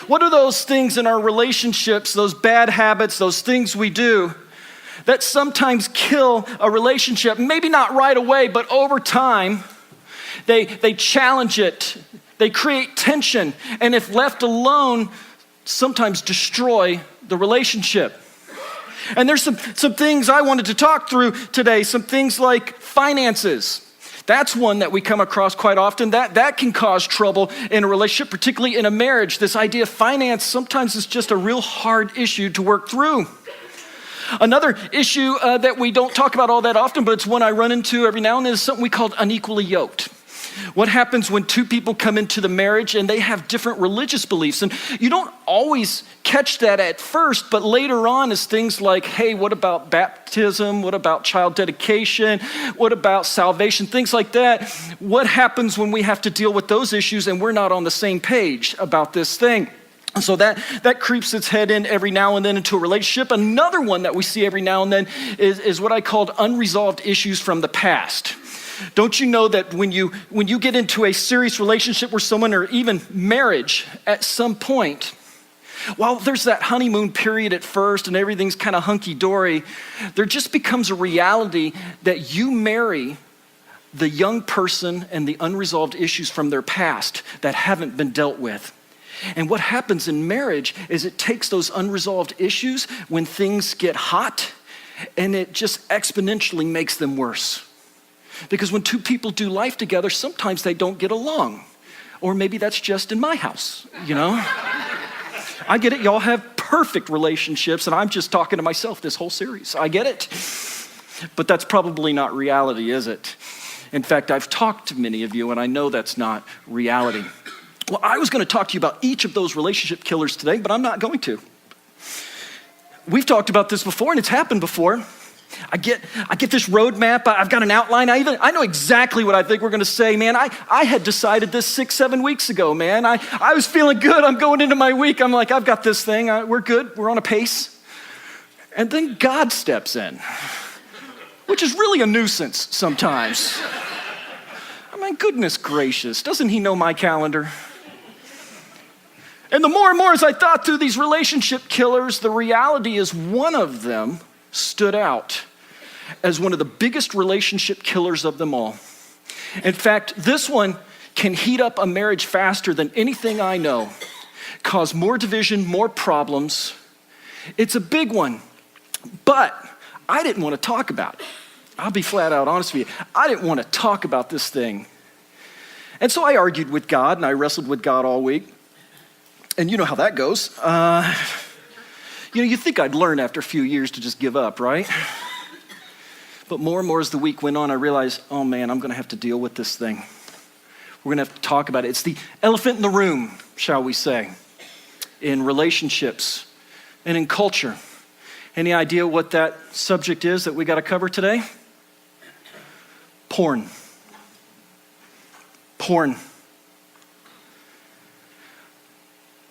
What are those things in our relationships, those bad habits, those things we do that sometimes kill a relationship? Maybe not right away, but over time, they challenge it. They create tension, and if left alone, sometimes destroy the relationship. And there's some things I wanted to talk through today, some things like finances. That's one that we come across quite often. That can cause trouble in a relationship, particularly in a marriage. This idea of finance sometimes is just a real hard issue to work through. Another issue that we don't talk about all that often, but it's one I run into every now and then, is something we call unequally yoked. What happens when two people come into the marriage and they have different religious beliefs? And you don't always catch that at first, but later on is things like, hey, what about baptism? What about child dedication? What about salvation? Things like that. What happens when we have to deal with those issues and we're not on the same page about this thing? So that creeps its head in every now and then into a relationship. Another one that we see every now and then is what I called unresolved issues from the past. Don't you know that when you get into a serious relationship with someone, or even marriage at some point, while there's that honeymoon period at first and everything's kind of hunky-dory, there just becomes a reality that you marry the young person and the unresolved issues from their past that haven't been dealt with. And what happens in marriage is it takes those unresolved issues when things get hot, and it just exponentially makes them worse. Because when two people do life together, sometimes they don't get along. Or maybe that's just in my house, you know? I get it, y'all have perfect relationships, and I'm just talking to myself this whole series. I get it. But that's probably not reality, is it? In fact, I've talked to many of you, and I know that's not reality. Well, I was going to talk to you about each of those relationship killers today, but I'm not going to. We've talked about this before, and it's happened before. I get this roadmap. I've got an outline. I know exactly what I think we're going to say, man. I had decided this 6-7 weeks ago, man. I was feeling good. I'm going into my week. I'm like, I've got this thing. We're good. We're on a pace. And then God steps in, which is really a nuisance sometimes. I mean, goodness gracious, doesn't he know my calendar? And the more and more as I thought through these relationship killers, the reality is one of them stood out as one of the biggest relationship killers of them all. In fact, this one can heat up a marriage faster than anything I know, cause more division, more problems. It's a big one, but I didn't want to talk about it. I'll be flat out honest with you. I didn't want to talk about this thing. And so I argued with God, and I wrestled with God all week. And you know how that goes. You think I'd learn after a few years to just give up, right? But more and more as the week went on, I realized, oh man, I'm going to have to deal with this thing. We're going to have to talk about it. It's the elephant in the room, shall we say, in relationships and in culture. Any idea what that subject is that we got to cover today? Porn. Porn.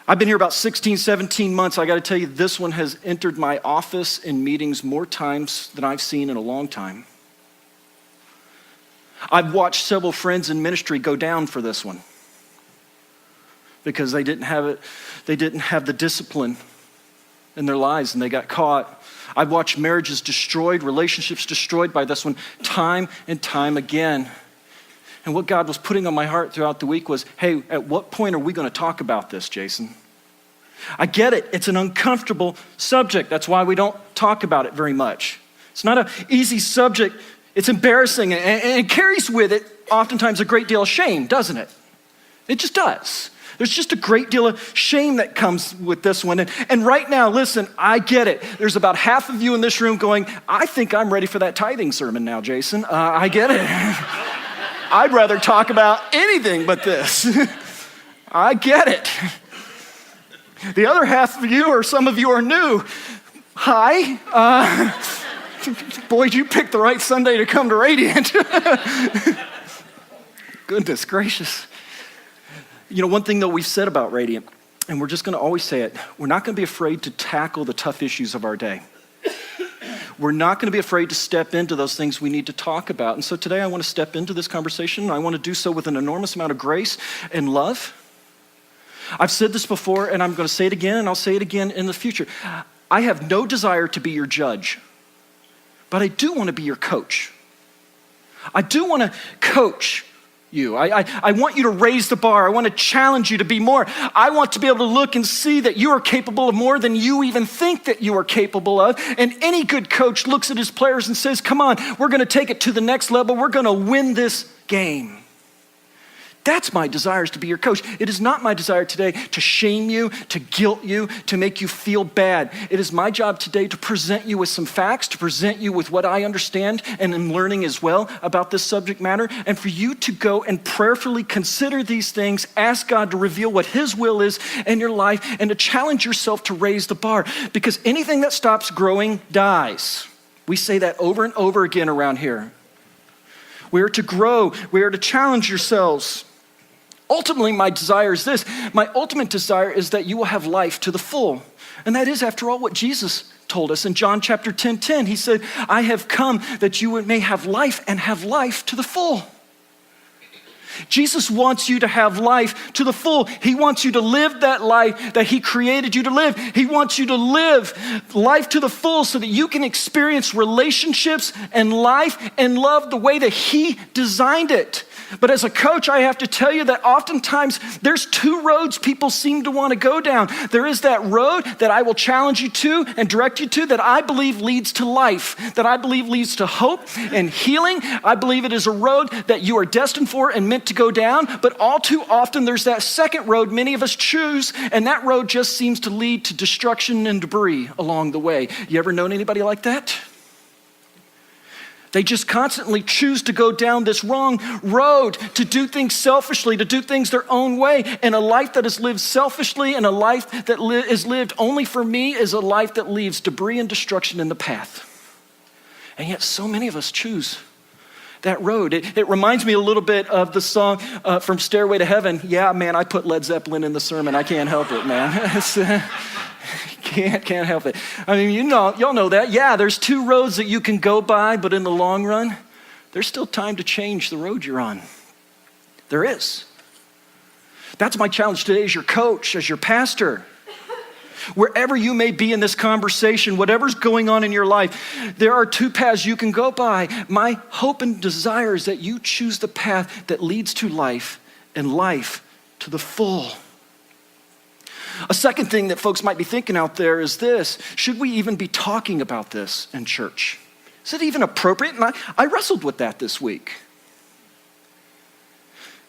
I've been here about 16, 17 months. I got to tell you, this one has entered my office in meetings more times than I've seen in a long time. I've watched several friends in ministry go down for this one because they didn't have it. They didn't have the discipline in their lives, and they got caught. I've watched marriages destroyed, relationships destroyed by this one time and time again. And what God was putting on my heart throughout the week was, hey, at what point are we going to talk about this, Jason? I get it. It's an uncomfortable subject. That's why we don't talk about it very much. It's not an easy subject. It's embarrassing, and it carries with it oftentimes a great deal of shame, doesn't it? It just does. There's just a great deal of shame that comes with this one. And right now, listen, I get it. There's about half of you in this room going, I think I'm ready for that tithing sermon now, Jason. I get it. I'd rather talk about anything but this. I get it. The other half of you, or some of you are new. Hi. Boy, you picked the right Sunday to come to Radiant. Goodness gracious. You know, one thing that we've said about Radiant, and we're just going to always say it, we're not going to be afraid to tackle the tough issues of our day. We're not going to be afraid to step into those things we need to talk about. And so today I want to step into this conversation. I want to do so with an enormous amount of grace and love. I've said this before, and I'm going to say it again, and I'll say it again in the future. I have no desire to be your judge, but I do want to be your coach. I do want to coach you. I want you to raise the bar. I want to challenge you to be more. I want to be able to look and see that you are capable of more than you even think that you are capable of. And any good coach looks at his players and says, come on, we're going to take it to the next level. We're going to win this game. That's my desire, is to be your coach. It is not my desire today to shame you, to guilt you, to make you feel bad. It is my job today to present you with some facts, to present you with what I understand and am learning as well about this subject matter, and for you to go and prayerfully consider these things, ask God to reveal what His will is in your life, and to challenge yourself to raise the bar, because anything that stops growing dies. We say that over and over again around here. We are to grow. We are to challenge yourselves. Ultimately, my desire is this. My ultimate desire is that you will have life to the full. And that is, after all, what Jesus told us in John chapter 10:10. He said, I have come that you may have life and have life to the full. Jesus wants you to have life to the full. He wants you to live that life that He created you to live. He wants you to live life to the full so that you can experience relationships and life and love the way that He designed it. But as a coach, I have to tell you that oftentimes there's two roads people seem to want to go down. There is that road that I will challenge you to and direct you to that I believe leads to life, that I believe leads to hope and healing. I believe it is a road that you are destined for and meant to go down. But all too often there's that second road many of us choose, and that road just seems to lead to destruction and debris along the way. You ever known anybody like that? They just constantly choose to go down this wrong road, to do things selfishly, to do things their own way. And a life that is lived selfishly and a life that is lived only for me is a life that leaves debris and destruction in the path. And yet so many of us choose that road. It reminds me a little bit of the song from Stairway to Heaven. Yeah, man, I put Led Zeppelin in the sermon. I can't help it, man. Can't help it. I mean, y'all know that. Yeah, there's two roads that you can go by, but in the long run, there's still time to change the road you're on. There is. That's my challenge today as your coach, as your pastor. Wherever you may be in this conversation, whatever's going on in your life, there are two paths you can go by. My hope and desire is that you choose the path that leads to life and life to the full. A second thing that folks might be thinking out there is this: should we even be talking about this in church? Is it even appropriate? And I wrestled with that this week.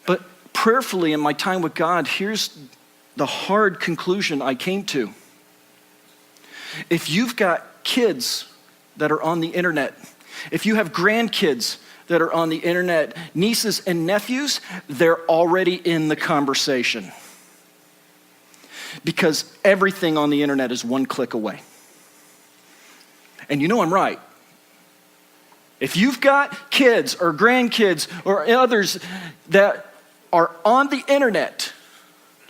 But prayerfully in my time with God, here's the hard conclusion I came to. If you've got kids that are on the internet, if you have grandkids that are on the internet, nieces and nephews, they're already in the conversation. Because everything on the internet is one click away. And you know I'm right. If you've got kids or grandkids or others that are on the internet,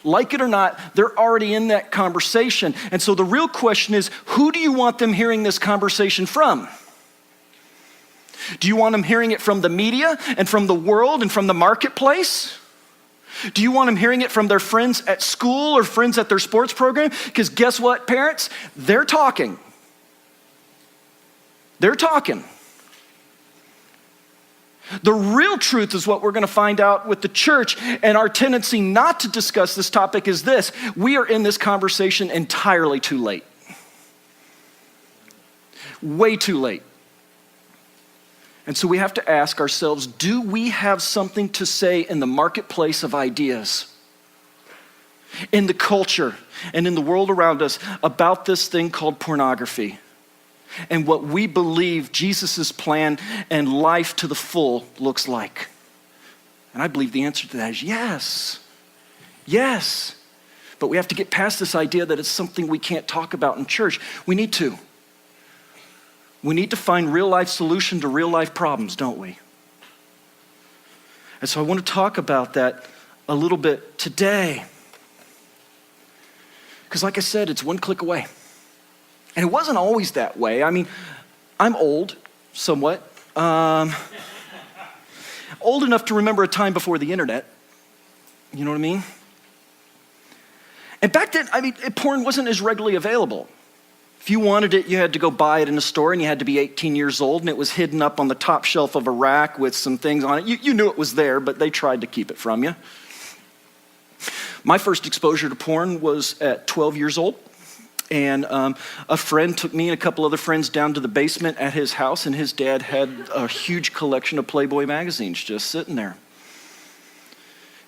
like it or not, they're already in that conversation. And so the real question is, who do you want them hearing this conversation from? Do you want them hearing it from the media and from the world and from the marketplace? Do you want them hearing it from their friends at school or friends at their sports program? Because guess what, parents? They're talking. They're talking. The real truth is what we're going to find out with the church, and our tendency not to discuss this topic is this: we are in this conversation entirely too late. Way too late. And so we have to ask ourselves, do we have something to say in the marketplace of ideas, in the culture, and in the world around us about this thing called pornography, and what we believe Jesus' plan and life to the full looks like? And I believe the answer to that is yes. Yes. But we have to get past this idea that it's something we can't talk about in church. We need to. We need to find real life solution to real life problems, don't we? And so I want to talk about that a little bit today. Because like I said, it's one click away. And it wasn't always that way. I mean, I'm old, somewhat. Old enough to remember a time before the internet. You know what I mean? And back then, porn wasn't as readily available. If you wanted it, you had to go buy it in a store, and you had to be 18 years old, and it was hidden up on the top shelf of a rack with some things on it. You knew it was there, but they tried to keep it from you. My first exposure to porn was at 12 years old, and a friend took me and a couple other friends down to the basement at his house, and his dad had a huge collection of Playboy magazines just sitting there.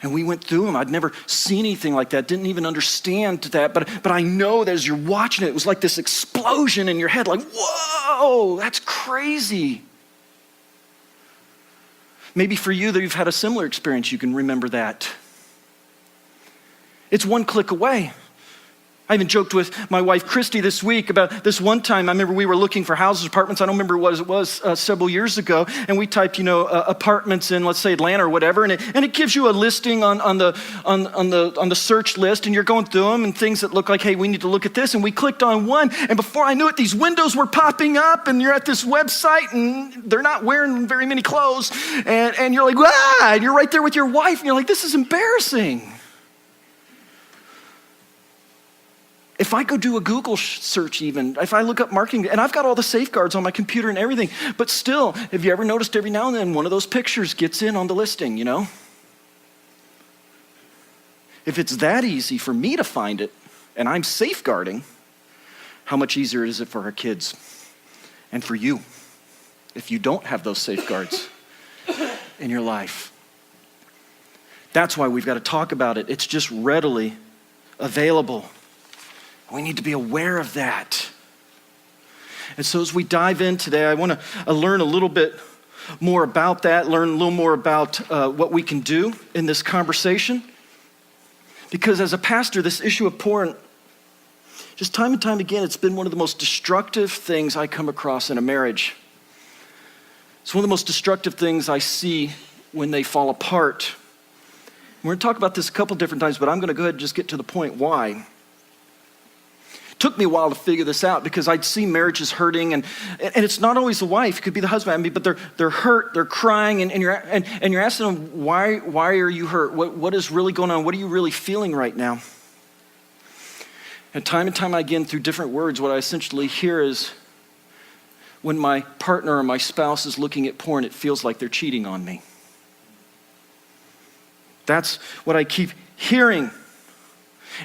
And we went through them. I'd never seen anything like that, didn't even understand that, but I know that as you're watching it was like this explosion in your head, like, whoa, that's crazy. Maybe for you that you've had a similar experience, you can remember that. It's one click away. I even joked with my wife, Christy, this week about this one time. I remember we were looking for houses, apartments. I don't remember what it was several years ago. And we typed, apartments in, let's say, Atlanta or whatever. And it gives you a listing on the search list. And you're going through them and things that look like, hey, we need to look at this. And we clicked on one. And before I knew it, these windows were popping up. And you're at this website. And they're not wearing very many clothes. And you're like, ah! And you're right there with your wife. And you're like, this is embarrassing. If I go do a Google search even, if I look up marketing, and I've got all the safeguards on my computer and everything, but still, have you ever noticed every now and then one of those pictures gets in on the listing, If it's that easy for me to find it, and I'm safeguarding, how much easier is it for our kids and for you if you don't have those safeguards in your life? That's why we've got to talk about it. It's just readily available. We need to be aware of that. And so as we dive in today, I want to learn a little bit more about that, learn a little more about what we can do in this conversation. Because as a pastor, this issue of porn, just time and time again, it's been one of the most destructive things I come across in a marriage. It's one of the most destructive things I see when they fall apart. We're going to talk about this a couple different times, but I'm going to go ahead and just get to the point why. Took me a while to figure this out because I'd see marriages hurting, and it's not always the wife; it could be the husband. But they're hurt, they're crying, and you're asking them, why are you hurt? What is really going on? What are you really feeling right now? And time again, through different words, what I essentially hear is, when my partner or my spouse is looking at porn, it feels like they're cheating on me. That's what I keep hearing.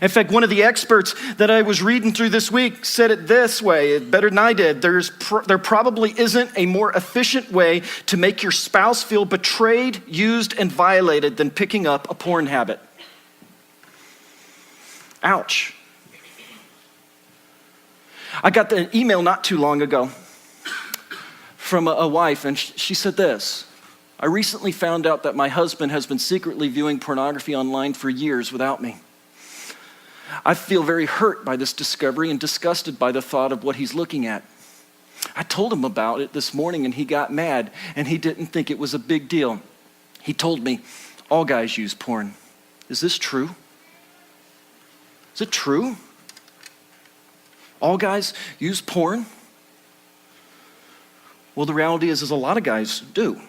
In fact, one of the experts that I was reading through this week said it this way, better than I did. There probably isn't a more efficient way to make your spouse feel betrayed, used, and violated than picking up a porn habit. Ouch. I got an email not too long ago from a wife, and she said this: I recently found out that my husband has been secretly viewing pornography online for years without me. I feel very hurt by this discovery and disgusted by the thought of what he's looking at. I told him about it this morning and he got mad and he didn't think it was a big deal. He told me, all guys use porn. Is this true? Is it true? All guys use porn? Well, the reality is a lot of guys do.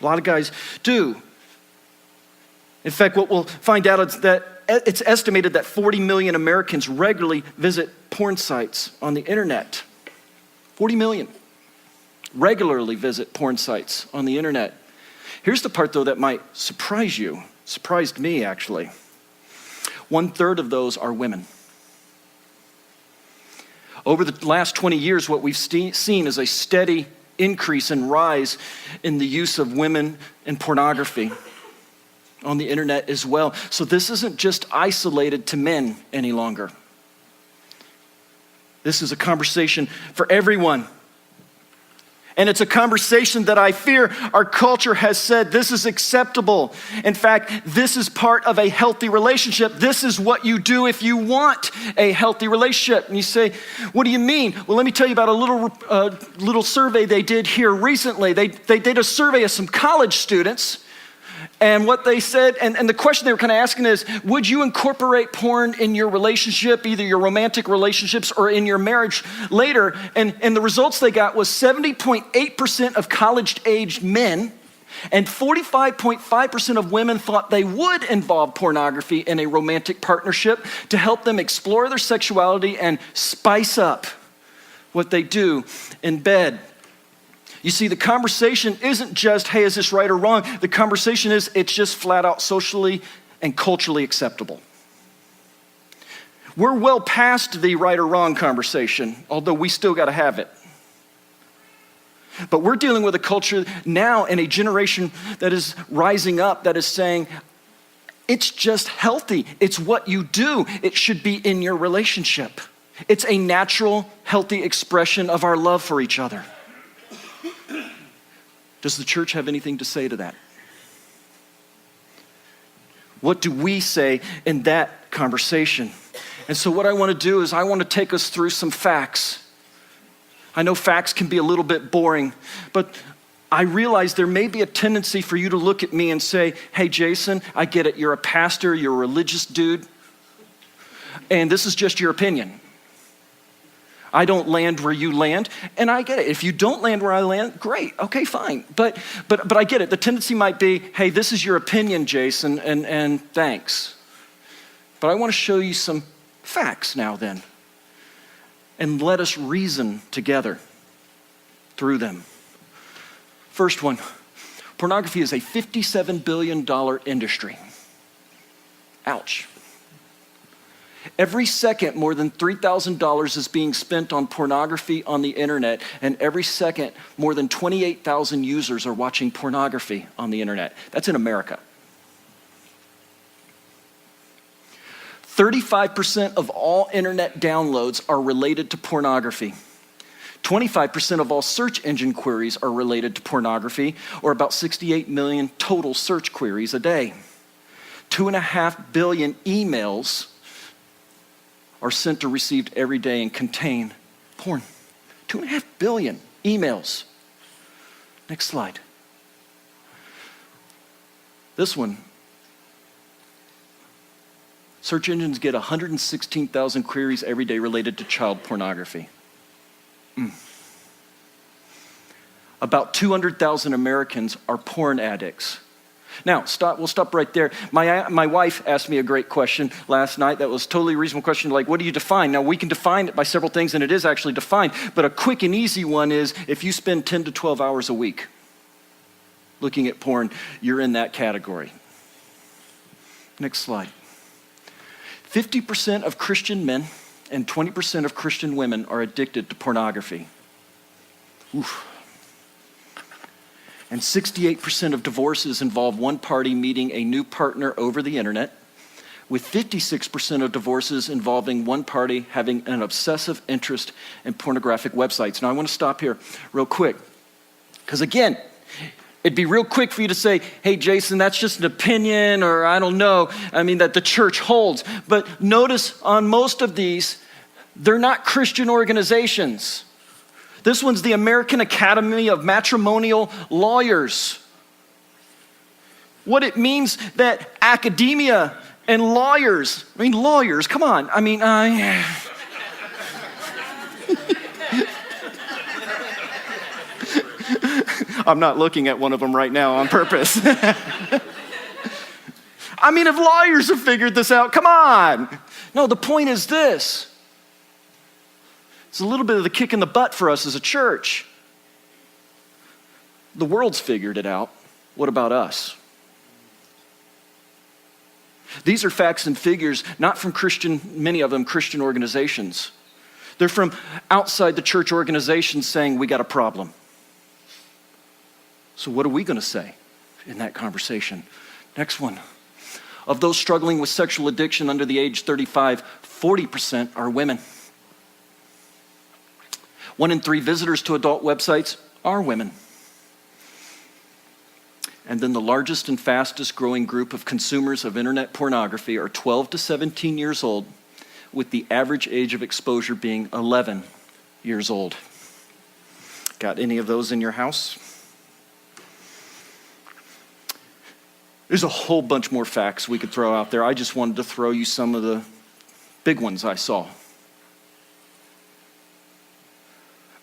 A lot of guys do. In fact, what we'll find out is that it's estimated that 40 million Americans regularly visit porn sites on the internet. 40 million regularly visit porn sites on the internet. Here's the part, though, that might surprise you. Surprised me, actually. 1/3 of those are women. Over the last 20 years, what we've seen is a steady increase and rise in the use of women in pornography on the internet as well. So this isn't just isolated to men any longer. This is a conversation for everyone. And it's a conversation that I fear our culture has said this is acceptable. In fact, this is part of a healthy relationship. This is what you do if you want a healthy relationship. And you say, what do you mean? Well, let me tell you about a little survey they did here recently. They did a survey of some college students. And what they said, and the question they were kind of asking is, would you incorporate porn in your relationship, either your romantic relationships or in your marriage later? And the results they got was 70.8% of college-aged men And 45.5% of women thought they would involve pornography in a romantic partnership to help them explore their sexuality and spice up what they do in bed. You see, the conversation isn't just, hey, is this right or wrong? The conversation is, it's just flat out socially and culturally acceptable. We're well past the right or wrong conversation, although we still got to have it. But we're dealing with a culture now and a generation that is rising up that is saying, it's just healthy. It's what you do. It should be in your relationship. It's a natural, healthy expression of our love for each other. Does the church have anything to say to that? What do we say in that conversation? And so what I want to do is I want to take us through some facts. I know facts can be a little bit boring, but I realize there may be a tendency for you to look at me and say, hey, Jason, I get it. You're a pastor. You're a religious dude. And this is just your opinion. I don't land where you land, and I get it. If you don't land where I land, great, okay, fine. But I get it. The tendency might be, hey, this is your opinion, Jason, and thanks. But I want to show you some facts now then, and let us reason together through them. First one, pornography is a $57 billion industry. Ouch. Every second, more than $3,000 is being spent on pornography on the internet, and every second, more than 28,000 users are watching pornography on the internet. That's in America. 35% of all internet downloads are related to pornography. 25% of all search engine queries are related to pornography, or about 68 million total search queries a day. 2.5 billion emails are sent or received every day and contain porn. 2.5 billion emails. Next slide. This one. Search engines get 116,000 queries every day related to child pornography. About 200,000 Americans are porn addicts. Now, we'll stop right there. My wife asked me a great question last night that was totally a reasonable question, like, what do you define? Now, we can define it by several things, and it is actually defined, but a quick and easy one is if you spend 10 to 12 hours a week looking at porn, you're in that category. Next slide. 50% of Christian men and 20% of Christian women are addicted to pornography. Oof. And 68% of divorces involve one party meeting a new partner over the internet, with 56% of divorces involving one party having an obsessive interest in pornographic websites. Now, I want to stop here real quick, because again, it'd be real quick for you to say, hey, Jason, that's just an opinion, or I don't know, that the church holds. But notice on most of these, they're not Christian organizations. This one's the American Academy of Matrimonial Lawyers. What it means that academia and lawyers, lawyers, come on. I'm not looking at one of them right now on purpose. If lawyers have figured this out, come on. No, the point is this. It's a little bit of the kick in the butt for us as a church. The world's figured it out. What about us? These are facts and figures, not from many of them Christian organizations. They're from outside the church organizations saying, we got a problem. So what are we going to say in that conversation? Next one. Of those struggling with sexual addiction under the age 35, 40% are women. 1 in 3 visitors to adult websites are women. And then the largest and fastest growing group of consumers of internet pornography are 12 to 17 years old, with the average age of exposure being 11 years old. Got any of those in your house? There's a whole bunch more facts we could throw out there. I just wanted to throw you some of the big ones I saw.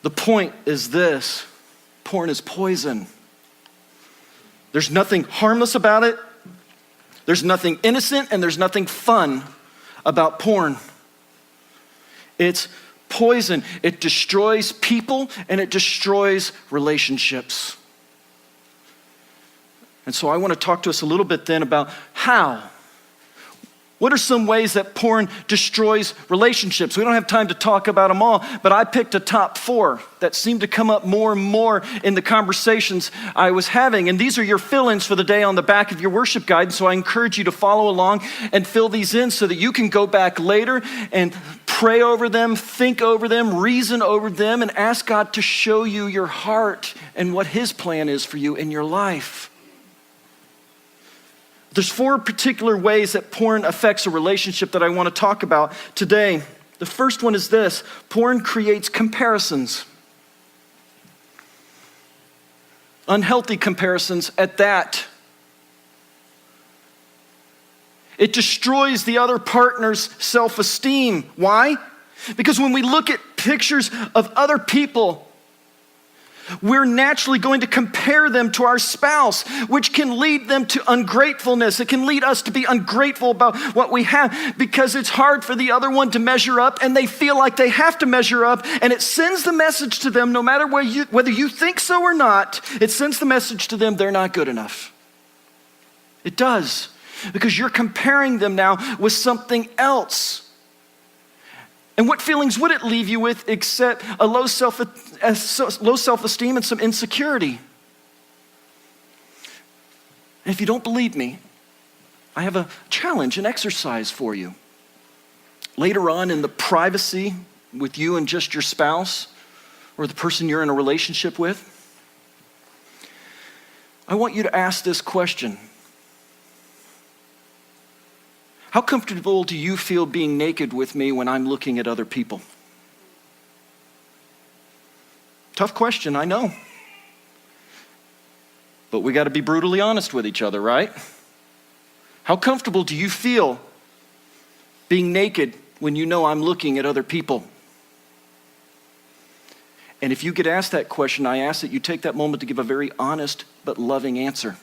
The point is this: porn is poison. There's nothing harmless about it. There's nothing innocent, and there's nothing fun about porn. It's poison. It destroys people, and it destroys relationships. And so I want to talk to us a little bit then about how. What are some ways that porn destroys relationships? We don't have time to talk about them all, but I picked a top 4 that seem to come up more and more in the conversations I was having. And these are your fill-ins for the day on the back of your worship guide. And so I encourage you to follow along and fill these in so that you can go back later and pray over them, think over them, reason over them, and ask God to show you your heart and what His plan is for you in your life. There's 4 particular ways that porn affects a relationship that I want to talk about today. The first one is this: porn creates comparisons. Unhealthy comparisons at that. It destroys the other partner's self-esteem. Why? Because when we look at pictures of other people, we're naturally going to compare them to our spouse, which can lead them to ungratefulness. It can lead us to be ungrateful about what we have because it's hard for the other one to measure up, and they feel like they have to measure up, and it sends the message to them, no matter whether you think so or not, it sends the message to them they're not good enough. It does, because you're comparing them now with something else. And what feelings would it leave you with except a low self-esteem and some insecurity? And if you don't believe me, I have a challenge, an exercise for you. Later on in the privacy with you and just your spouse or the person you're in a relationship with, I want you to ask this question. How comfortable do you feel being naked with me when I'm looking at other people? Tough question, I know. But we got to be brutally honest with each other, right? How comfortable do you feel being naked when you know I'm looking at other people? And if you get asked that question, I ask that you take that moment to give a very honest but loving answer.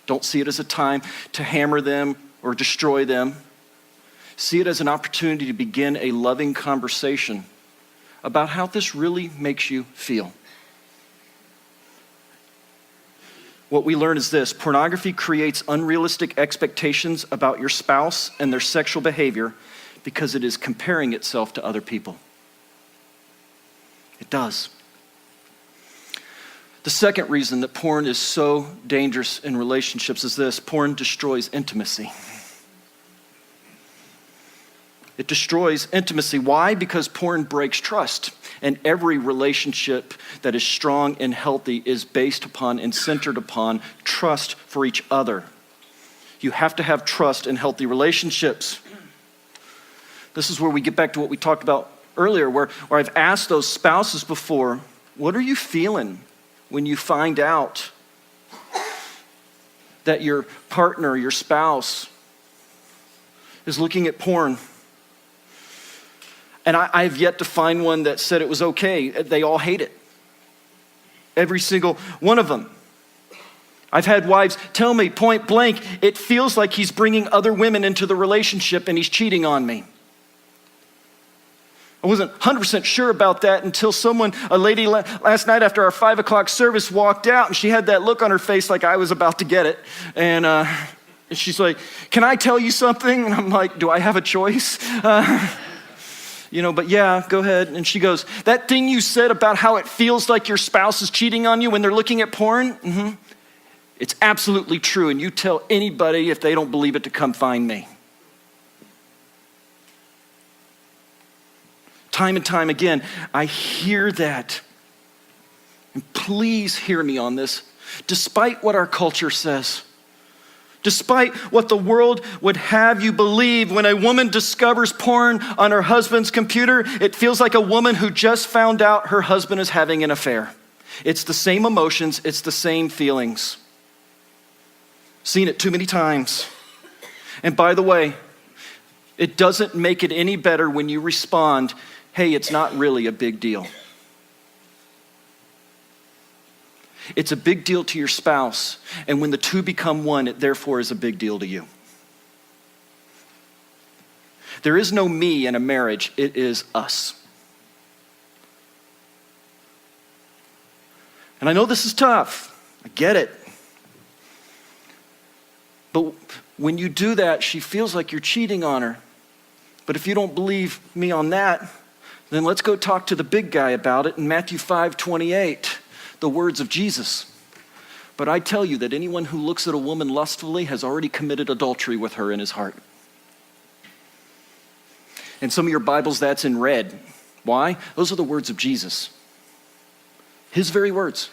Don't see it as a time to hammer them or destroy them. See it as an opportunity to begin a loving conversation about how this really makes you feel. What we learn is this: pornography creates unrealistic expectations about your spouse and their sexual behavior because it is comparing itself to other people. It does. The second reason that porn is so dangerous in relationships is this: porn destroys intimacy. It destroys intimacy. Why? Because porn breaks trust. And every relationship that is strong and healthy is based upon and centered upon trust for each other. You have to have trust in healthy relationships. This is where we get back to what we talked about earlier, where I've asked those spouses before, what are you feeling when you find out that your partner, your spouse, is looking at porn? And I've yet to find one that said it was okay. They all hate it. Every single one of them. I've had wives tell me point blank, it feels like he's bringing other women into the relationship and he's cheating on me. I wasn't 100% sure about that until a lady last night after our 5 o'clock service walked out, and she had that look on her face like I was about to get it. And she's like, "Can I tell you something?" And I'm like, "Do I have a choice?" But yeah, go ahead. And she goes, "That thing you said about how it feels like your spouse is cheating on you when they're looking at porn, it's absolutely true. And you tell anybody if they don't believe it to come find me." Time and time again, I hear that. And please hear me on this. Despite what our culture says, despite what the world would have you believe, when a woman discovers porn on her husband's computer, it feels like a woman who just found out her husband is having an affair. It's the same emotions, it's the same feelings. Seen it too many times. And by the way, it doesn't make it any better when you respond, "Hey, it's not really a big deal." It's a big deal to your spouse. And when the two become one, it therefore is a big deal to you. There is no me in a marriage. It is us. And I know this is tough. I get it. But when you do that, she feels like you're cheating on her. But if you don't believe me on that, then let's go talk to the big guy about it in Matthew 5:28, the words of Jesus. But I tell you that anyone who looks at a woman lustfully has already committed adultery with her in his heart. In some of your Bibles, that's in red. Why? Those are the words of Jesus. His very words.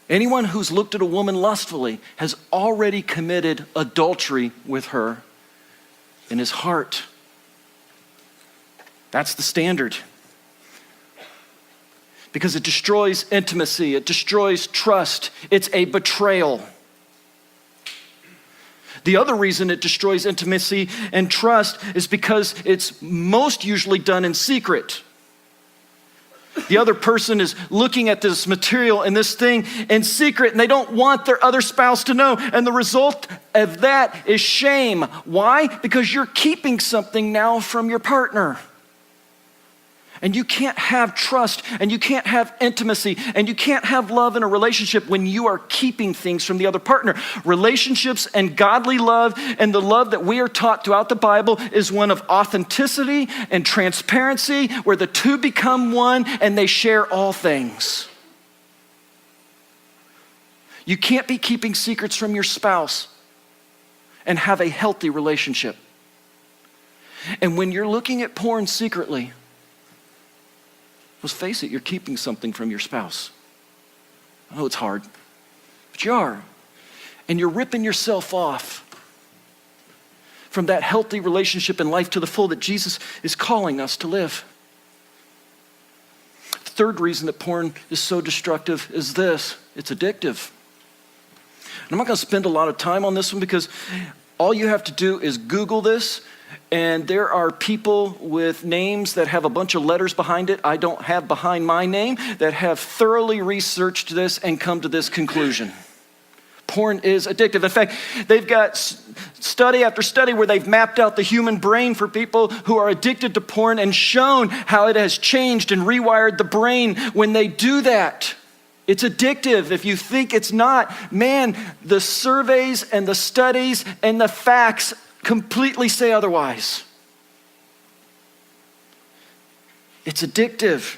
Anyone who's looked at a woman lustfully has already committed adultery with her in his heart. That's the standard. Because it destroys intimacy, it destroys trust, it's a betrayal. The other reason it destroys intimacy and trust is because it's most usually done in secret. The other person is looking at this material and this thing in secret, and they don't want their other spouse to know. And the result of that is shame. Why? Because you're keeping something now from your partner. And you can't have trust, and you can't have intimacy, and you can't have love in a relationship when you are keeping things from the other partner. Relationships and godly love and the love that we are taught throughout the Bible is one of authenticity and transparency, where the two become one and they share all things. You can't be keeping secrets from your spouse and have a healthy relationship. And when you're looking at porn secretly, let's face it, you're keeping something from your spouse. I know it's hard, but you are. And you're ripping yourself off from that healthy relationship and life to the full that Jesus is calling us to live. The third reason that porn is so destructive is this: it's addictive. And I'm not going to spend a lot of time on this one because all you have to do is Google this. And there are people with names that have a bunch of letters behind it I don't have behind my name that have thoroughly researched this and come to this conclusion. Porn is addictive. In fact, they've got study after study where they've mapped out the human brain for people who are addicted to porn and shown how it has changed and rewired the brain when they do that. It's addictive. If you think it's not, man, the surveys and the studies and the facts completely say otherwise. It's addictive.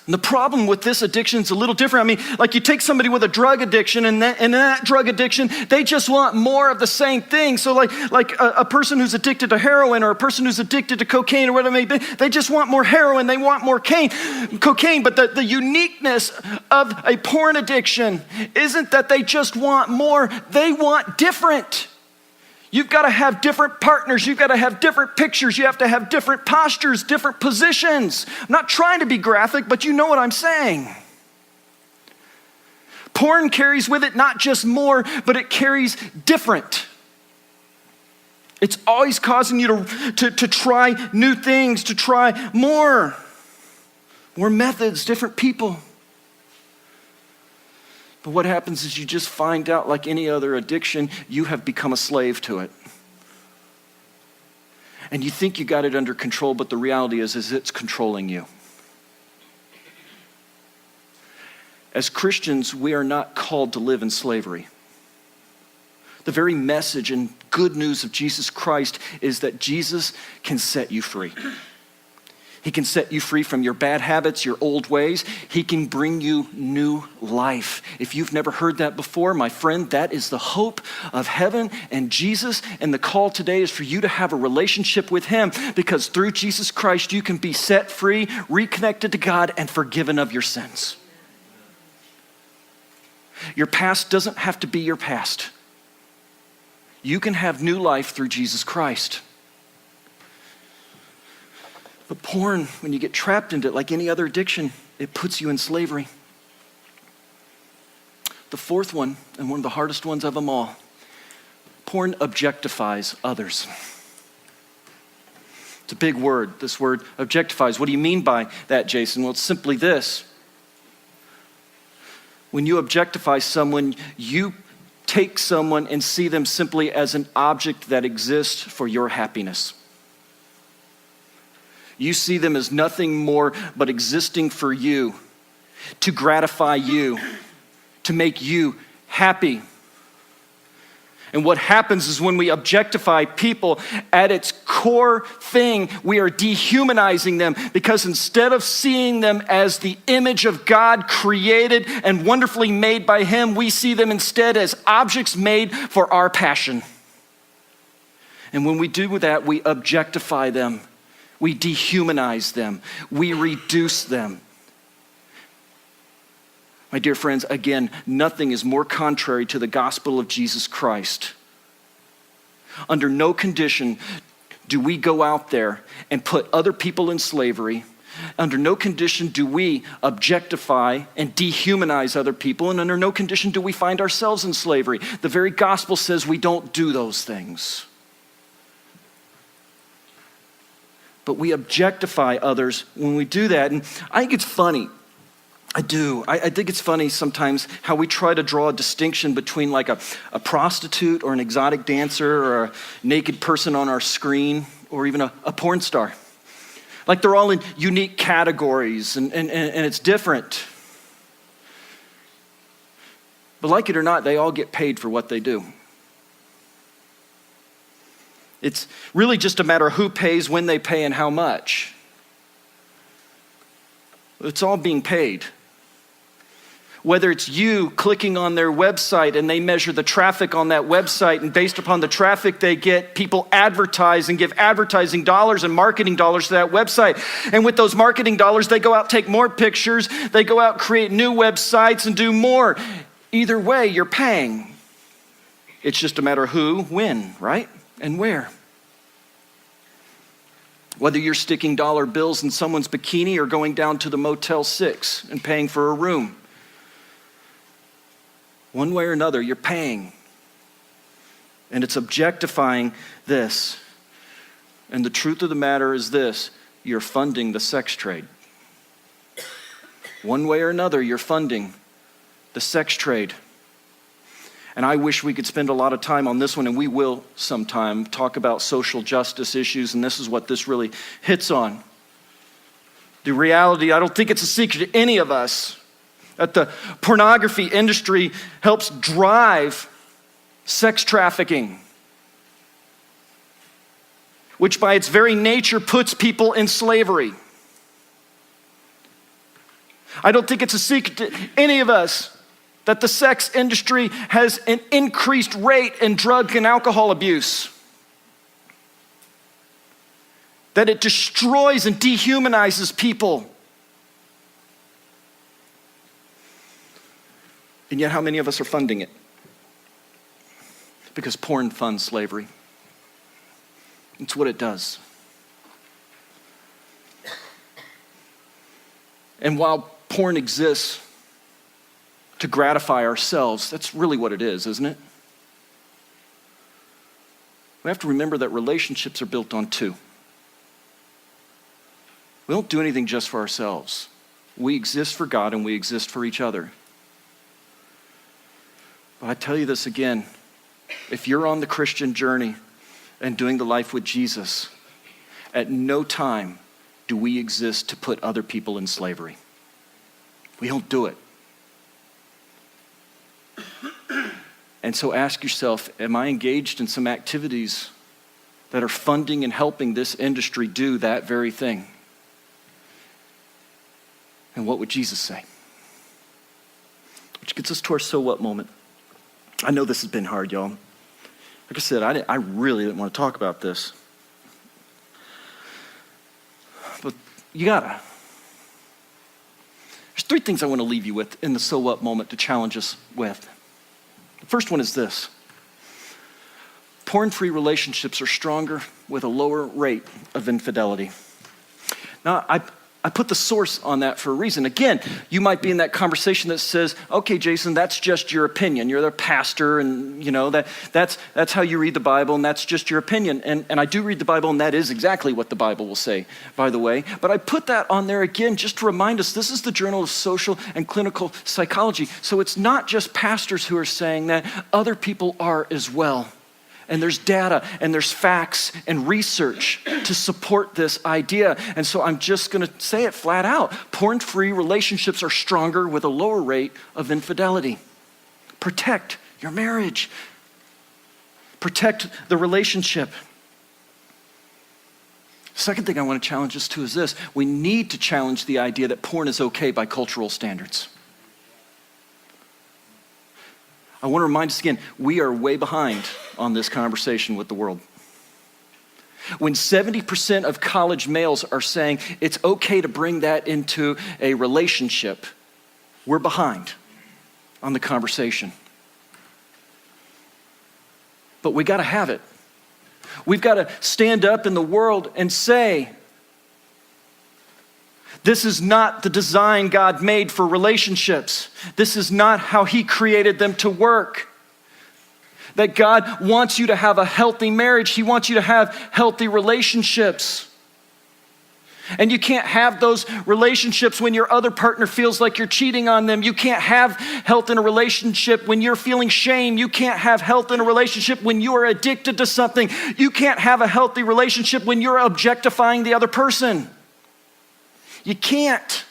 And the problem with this addiction is a little different. I mean, like you take somebody with a drug addiction and that drug addiction, they just want more of the same thing. So like a person who's addicted to heroin or a person who's addicted to cocaine or whatever it may be, they just want more heroin, they want more cocaine. But the uniqueness of a porn addiction isn't that they just want more, they want different. You've got to have different partners. You've got to have different pictures. You have to have different postures, different positions. I'm not trying to be graphic, but you know what I'm saying. Porn carries with it not just more, but it carries different. It's always causing you to try new things, to try more methods, different people. But what happens is you just find out, like any other addiction, you have become a slave to it. And you think you got it under control, but the reality is it's controlling you. As Christians, we are not called to live in slavery. The very message and good news of Jesus Christ is that Jesus can set you free. He can set you free from your bad habits, your old ways. He can bring you new life. If you've never heard that before, my friend, that is the hope of heaven and Jesus. And the call today is for you to have a relationship with him, because through Jesus Christ, you can be set free, reconnected to God, and forgiven of your sins. Your past doesn't have to be your past. You can have new life through Jesus Christ. But porn, when you get trapped into it, like any other addiction, it puts you in slavery. The fourth one, and one of the hardest ones of them all, porn objectifies others. It's a big word, this word objectifies. What do you mean by that, Jason? Well, it's simply this. When you objectify someone, you take someone and see them simply as an object that exists for your happiness. You see them as nothing more but existing for you, to gratify you, to make you happy. And what happens is when we objectify people, at its core thing, we are dehumanizing them, because instead of seeing them as the image of God created and wonderfully made by Him, we see them instead as objects made for our passion. And when we do that, we objectify them, we dehumanize them, we reduce them. My dear friends, again, nothing is more contrary to the gospel of Jesus Christ. Under no condition do we go out there and put other people in slavery. Under no condition do we objectify and dehumanize other people. And under no condition do we find ourselves in slavery. The very gospel says we don't do those things. But we objectify others when we do that. And I think it's funny. I do. I think it's funny sometimes how we try to draw a distinction between like a prostitute or an exotic dancer or a naked person on our screen or even a porn star. Like they're all in unique categories and it's different. But like it or not, they all get paid for what they do. It's really just a matter of who pays, when they pay, and how much. It's all being paid. Whether it's you clicking on their website and they measure the traffic on that website, and based upon the traffic they get, people advertise and give advertising dollars and marketing dollars to that website. And with those marketing dollars, they go out, take more pictures, they go out, create new websites and do more. Either way, you're paying. It's just a matter of who, when, right? And where. Whether you're sticking dollar bills in someone's bikini or going down to the Motel 6 and paying for a room. One way or another, you're paying. And it's objectifying this. And the truth of the matter is this: you're funding the sex trade. One way or another, you're funding the sex trade. And I wish we could spend a lot of time on this one, and we will sometime talk about social justice issues, and this is what this really hits on. The reality, I don't think it's a secret to any of us, that the pornography industry helps drive sex trafficking, which by its very nature puts people in slavery. I don't think it's a secret to any of us that the sex industry has an increased rate in drug and alcohol abuse, that it destroys and dehumanizes people. And yet how many of us are funding it? Because porn funds slavery. It's what it does. And while porn exists to gratify ourselves, that's really what it is, isn't it? We have to remember that relationships are built on two. We don't do anything just for ourselves. We exist for God and we exist for each other. But I tell you this again, if you're on the Christian journey and doing the life with Jesus, at no time do we exist to put other people in slavery. We don't do it. And so ask yourself, am I engaged in some activities that are funding and helping this industry do that very thing? And what would Jesus say? Which gets us to our so what moment. I know this has been hard, y'all. Like I said, I really didn't want to talk about this. But you gotta. There's three things I want to leave you with in the so what moment to challenge us with. The first one is this: porn-free relationships are stronger with a lower rate of infidelity. Now, I I put the source on that for a reason. Again, you might be in that conversation that says, okay, Jason, that's just your opinion. You're the pastor and that's how you read the Bible and that's just your opinion. And I do read the Bible and that is exactly what the Bible will say, by the way. But I put that on there again just to remind us this is the Journal of Social and Clinical Psychology. So it's not just pastors who are saying that, other people are as well. And there's data and there's facts and research to support this idea. And so I'm just going to say it flat out. Porn-free relationships are stronger with a lower rate of infidelity. Protect your marriage. Protect the relationship. Second thing I want to challenge us to is this. We need to challenge the idea that porn is okay by cultural standards. I want to remind us again, we are way behind on this conversation with the world. When 70% of college males are saying it's okay to bring that into a relationship, we're behind on the conversation. But we got to have it. We've got to stand up in the world and say, this is not the design God made for relationships. This is not how He created them to work. That God wants you to have a healthy marriage. He wants you to have healthy relationships. And you can't have those relationships when your other partner feels like you're cheating on them. You can't have health in a relationship when you're feeling shame. You can't have health in a relationship when you are addicted to something. You can't have a healthy relationship when you're objectifying the other person. You can't.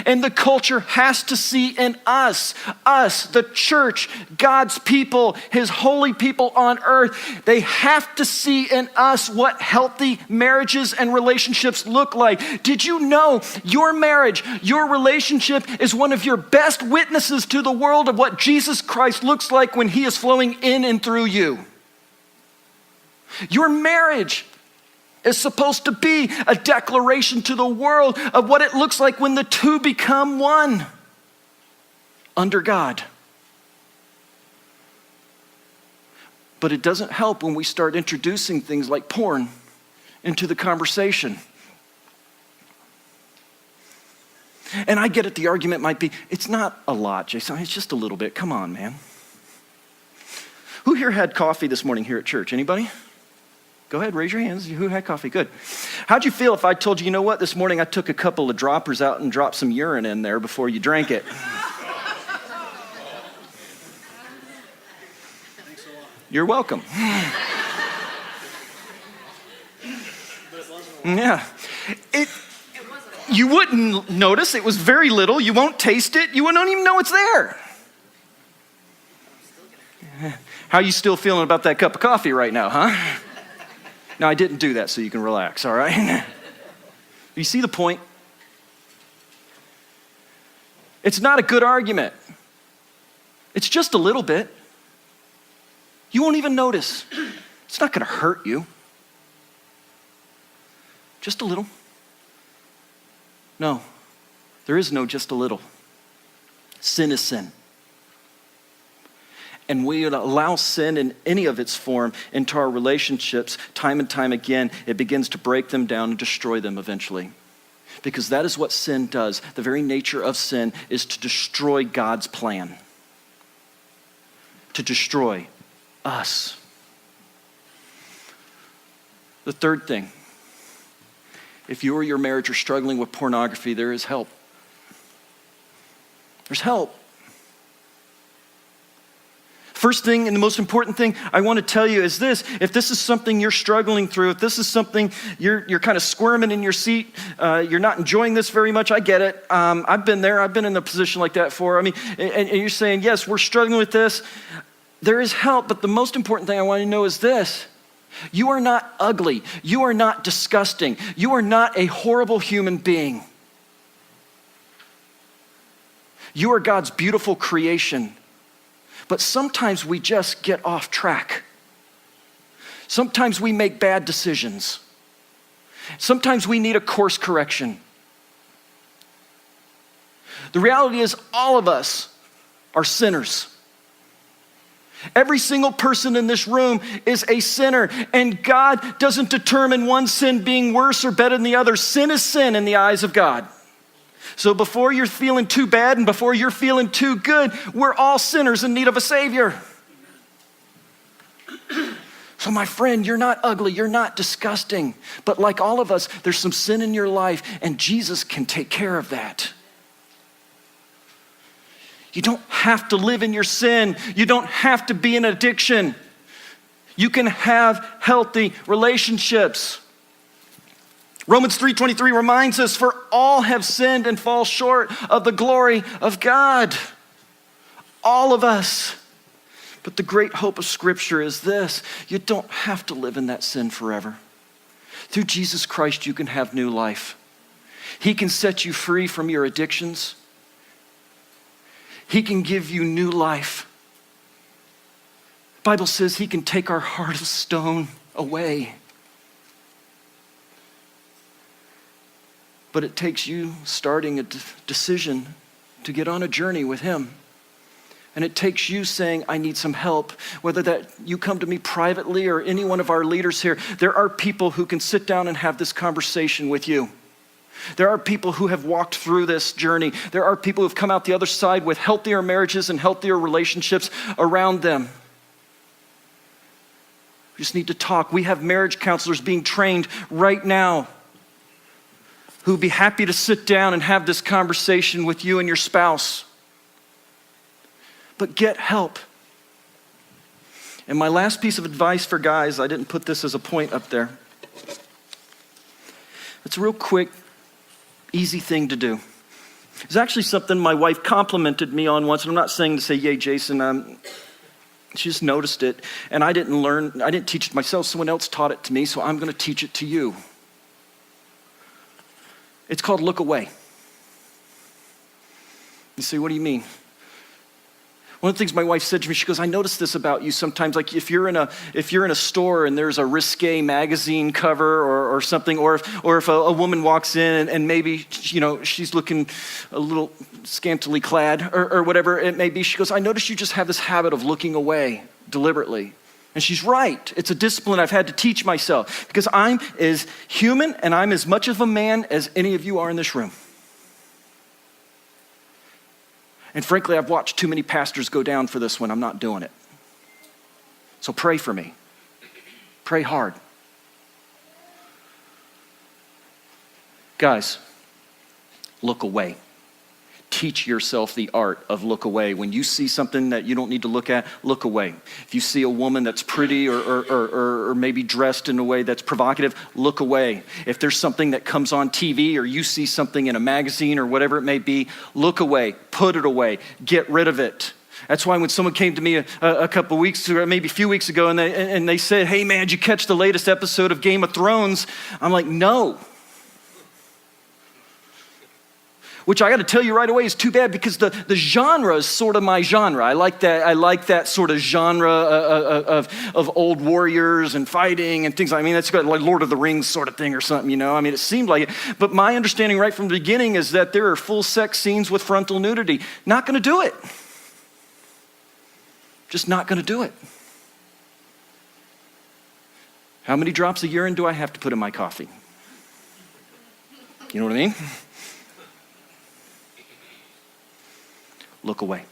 And the culture has to see in us, the church, God's people, His holy people on earth, they have to see in us what healthy marriages and relationships look like. Did you know your marriage, your relationship is one of your best witnesses to the world of what Jesus Christ looks like when He is flowing in and through you? Your marriage is supposed to be a declaration to the world of what it looks like when the two become one under God. But it doesn't help when we start introducing things like porn into the conversation. And I get it, the argument might be, it's not a lot, Jason, it's just a little bit. Come on, man. Who here had coffee this morning here at church? Anybody? Go ahead, raise your hands. Who had coffee? Good. How'd you feel if I told you, you know what, this morning I took a couple of droppers out and dropped some urine in there before you drank it? You're welcome. Yeah. You wouldn't notice. It was very little. You won't taste it. You wouldn't even know it's there. How you still feeling about that cup of coffee right now, huh? No, I didn't do that so you can relax, all right? You see the point? It's not a good argument. It's just a little bit. You won't even notice. It's not going to hurt you. Just a little. No, there is no just a little. Sin is sin. And we allow sin in any of its form into our relationships, time and time again, it begins to break them down and destroy them eventually. Because that is what sin does. The very nature of sin is to destroy God's plan. To destroy us. The third thing, if you or your marriage are struggling with pornography, there is help. There's help. First thing and the most important thing I want to tell you is this. If this is something you're struggling through, if this is something you're kind of squirming in your seat, you're not enjoying this very much, I get it. I've been there. I've been in a position like that before. I mean, and you're saying, yes, we're struggling with this. There is help, but the most important thing I want you to know is this. You are not ugly. You are not disgusting. You are not a horrible human being. You are God's beautiful creation. But sometimes we just get off track. Sometimes we make bad decisions. Sometimes we need a course correction. The reality is all of us are sinners. Every single person in this room is a sinner, and God doesn't determine one sin being worse or better than the other. Sin is sin in the eyes of God. So before you're feeling too bad and before you're feeling too good, we're all sinners in need of a Savior. So my friend, you're not ugly, you're not disgusting, but like all of us, there's some sin in your life, and Jesus can take care of that. You don't have to live in your sin. You don't have to be in addiction. You can have healthy relationships. Romans 3:23 reminds us, for all have sinned and fall short of the glory of God. All of us. But the great hope of Scripture is this: you don't have to live in that sin forever. Through Jesus Christ, you can have new life. He can set you free from your addictions. He can give you new life. The Bible says he can take our heart of stone away. But it takes you starting a decision to get on a journey with him. And it takes you saying, I need some help. Whether that you come to me privately or any one of our leaders here, there are people who can sit down and have this conversation with you. There are people who have walked through this journey. There are people who have come out the other side with healthier marriages and healthier relationships around them. We just need to talk. We have marriage counselors being trained right now who would be happy to sit down and have this conversation with you and your spouse. But get help. And my last piece of advice for guys, I didn't put this as a point up there. It's a real quick, easy thing to do. It's actually something my wife complimented me on once, and I'm not saying to say, yay, Jason. She just noticed it, and I didn't teach it myself. Someone else taught it to me, so I'm going to teach it to you. It's called look away. You say, what do you mean? One of the things my wife said to me, she goes, I noticed this about you sometimes, like if you're in a store and there's a risque magazine cover or something, or if a woman walks in and maybe, she's looking a little scantily clad or whatever it may be, she goes, I notice you just have this habit of looking away deliberately. And she's right. It's a discipline I've had to teach myself because I'm as human and I'm as much of a man as any of you are in this room. And frankly, I've watched too many pastors go down for this one. I'm not doing it. So pray for me. Pray hard. Guys, look away. Teach yourself the art of look away. When you see something that you don't need to look at, look away. If you see a woman that's pretty or maybe dressed in a way that's provocative, look away. If there's something that comes on TV or you see something in a magazine or whatever it may be, look away, put it away, get rid of it. That's why when someone came to me a couple weeks ago, maybe a few weeks ago, and they said, hey man, did you catch the latest episode of Game of Thrones? I'm like, no. Which I got to tell you right away is too bad because the genre is sort of my genre. I like that sort of genre of old warriors and fighting and things. That's got like Lord of the Rings sort of thing or something, it seemed like it. But my understanding right from the beginning is that there are full sex scenes with frontal nudity. Not going to do it. Just not going to do it. How many drops of urine do I have to put in my coffee? You know what I mean? Look away.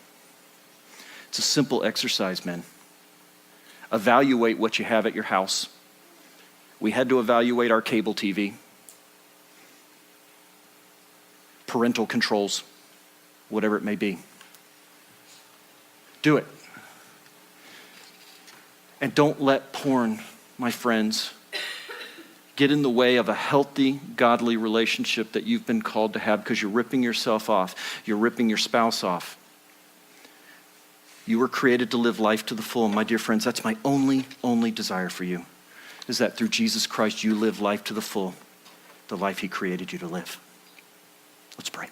It's a simple exercise, men. Evaluate what you have at your house. We had to evaluate our cable TV. Parental controls, whatever it may be. Do it. And don't let porn, my friends, get in the way of a healthy, godly relationship that you've been called to have because you're ripping yourself off. You're ripping your spouse off. You were created to live life to the full. And my dear friends, that's my only desire for you, is that through Jesus Christ, you live life to the full, the life he created you to live. Let's pray.